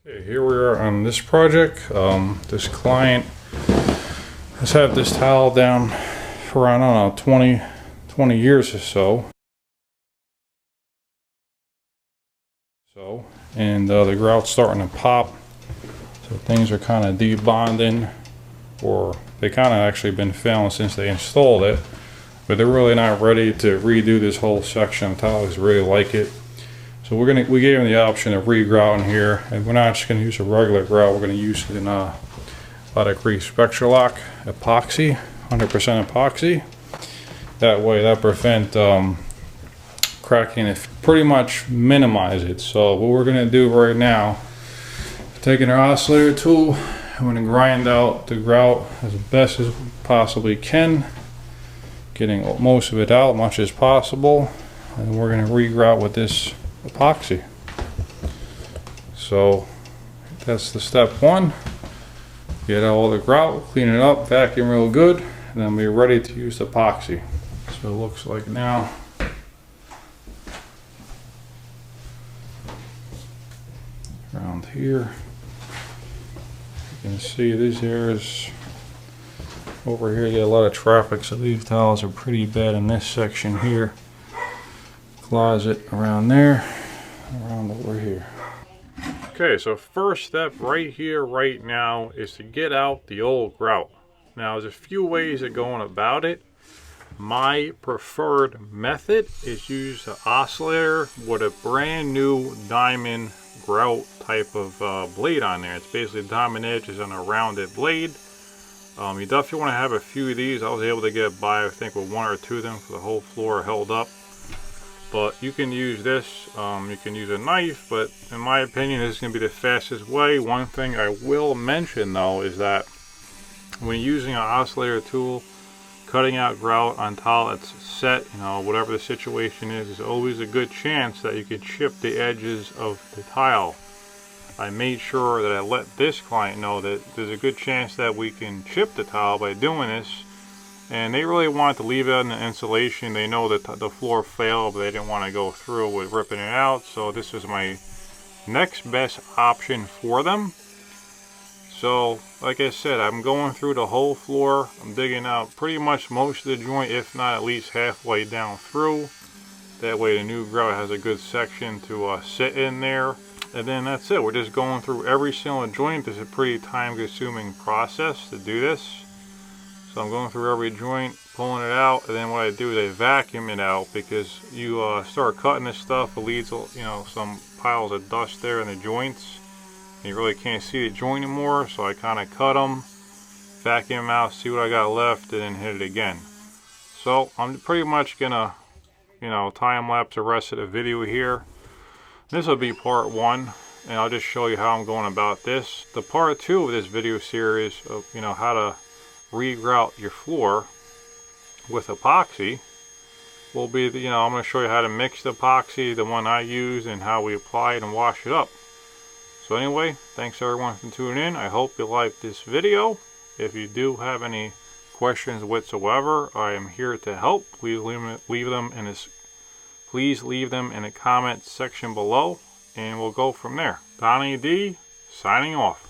Okay, here we are on this project. This client has had this tile down for around, I don't know, 20 years or so. And the grout's starting to pop. So things are kind of debonding, or they kind of actually been failing since they installed it. But they're really not ready to redo this whole section. Tiles really like it. So we gave them the option of re-grout in here, and we're not just going to use a regular grout. We're going to use it in Latic Spectralock epoxy, 100% epoxy. That way, that prevent cracking it, pretty much minimize it. So what we're going to do right now, taking our oscillator tool, I'm going to grind out the grout as best as we possibly can, getting most of it out, much as possible, and we're going to re-grout with this epoxy. So that's the step one. Get out all the grout, clean it up, vacuum real good, and then we're ready to use the epoxy. So it looks like now around here you can see these areas over here, you get a lot of traffic, so these tiles are pretty bad in this section here. Closet around there, around over here. Okay, so first step right here right now is to get out the old grout. Now there's a few ways of going about it. My preferred method is use the oscillator with a brand new diamond grout type of blade on there. It's basically diamond edges on a rounded blade. You definitely want to have a few of these. I was able to get by, I think, with one or two of them for the whole floor held up. But you can use this, you can use a knife, but in my opinion this is going to be the fastest way. One thing I will mention though is that when using an oscillator tool, cutting out grout on tile that's set, whatever the situation is, there's always a good chance that you can chip the edges of the tile. I made sure that I let this client know that there's a good chance that we can chip the tile by doing this. And they really wanted to leave it in the insulation. They know that the floor failed, but they didn't want to go through with ripping it out. So this is my next best option for them. So like I said, I'm going through the whole floor. I'm digging out pretty much most of the joint, if not at least halfway down through. That way the new grout has a good section to sit in there. And then that's it. We're just going through every single joint. This is a pretty time-consuming process to do this. So I'm going through every joint, pulling it out, and then what I do is I vacuum it out, because you start cutting this stuff, it leaves some piles of dust there in the joints, and you really can't see the joint anymore. So I kind of cut them, vacuum them out, see what I got left, and then hit it again. So I'm pretty much gonna time lapse the rest of the video here. This will be part one, and I'll just show you how I'm going about this. The part two of this video series of how to re-grout your floor with epoxy will be I'm going to show you how to mix the epoxy, the one I use, and how we apply it and wash it up. So anyway, thanks everyone for tuning in. I hope you liked this video. If you do have any questions whatsoever, I am here to help. Please leave them in the comment section below, and we'll go from there. Donnie D signing off.